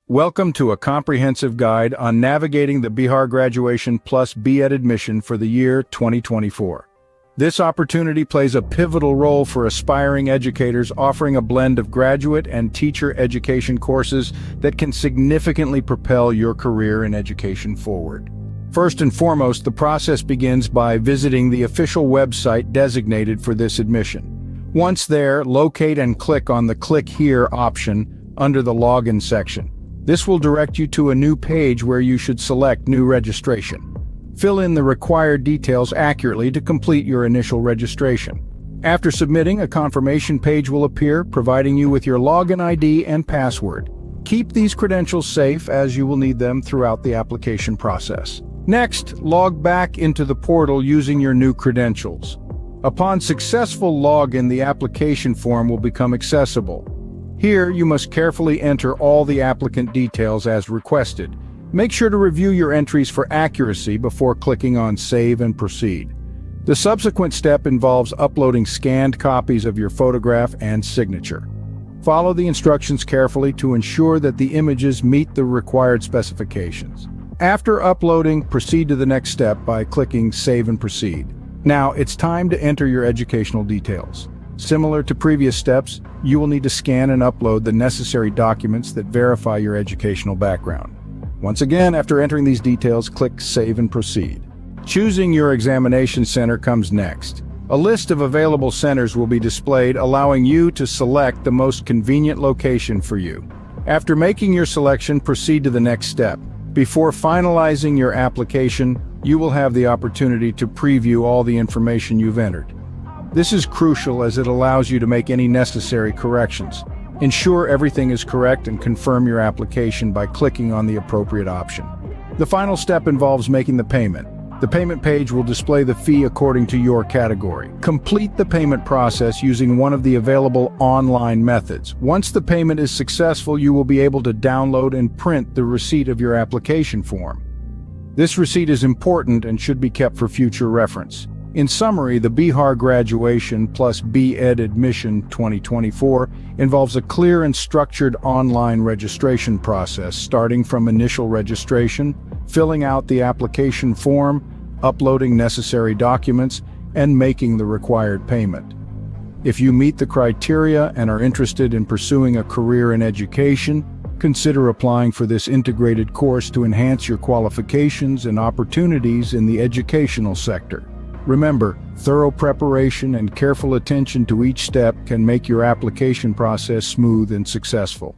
Welcome to a comprehensive guide on navigating the Bihar Graduation+Bed admission for the year 2024. This opportunity plays a pivotal role for aspiring educators, offering a blend of graduate and teacher education courses that can significantly propel your career in education forward. First and foremost, the process begins by visiting the official website designated for this admission. Once there, locate and click on the Click Here option under the Login section. This will direct you to a new page where you should select New Registration. Fill in the required details accurately to complete your initial registration. After submitting, a confirmation page will appear, providing you with your login ID and password. Keep these credentials safe as you will need them throughout the application process. Next, log back into the portal using your new credentials. Upon successful login, the application form will become accessible. Here, you must carefully enter all the applicant details as requested. Make sure to review your entries for accuracy before clicking on Save and Proceed. The subsequent step involves uploading scanned copies of your photograph and signature. Follow the instructions carefully to ensure that the images meet the required specifications. After uploading, proceed to the next step by clicking Save and Proceed. Now, it's time to enter your educational details. Similar to previous steps, you will need to scan and upload the necessary documents that verify your educational background. Once again, after entering these details, click Save and Proceed. Choosing your examination center comes next. A list of available centers will be displayed, allowing you to select the most convenient location for you. After making your selection, proceed to the next step. Before finalizing your application, you will have the opportunity to preview all the information you've entered. This is crucial as it allows you to make any necessary corrections. Ensure everything is correct and confirm your application by clicking on the appropriate option. The final step involves making the payment. The payment page will display the fee according to your category. Complete the payment process using one of the available online methods. Once the payment is successful, you will be able to download and print the receipt of your application form. This receipt is important and should be kept for future reference. In summary, the Bihar Graduation+Bed Admission 2024 involves a clear and structured online registration process, starting from initial registration, filling out the application form, uploading necessary documents, and making the required payment. If you meet the criteria and are interested in pursuing a career in education, consider applying for this integrated course to enhance your qualifications and opportunities in the educational sector. Remember, thorough preparation and careful attention to each step can make your application process smooth and successful.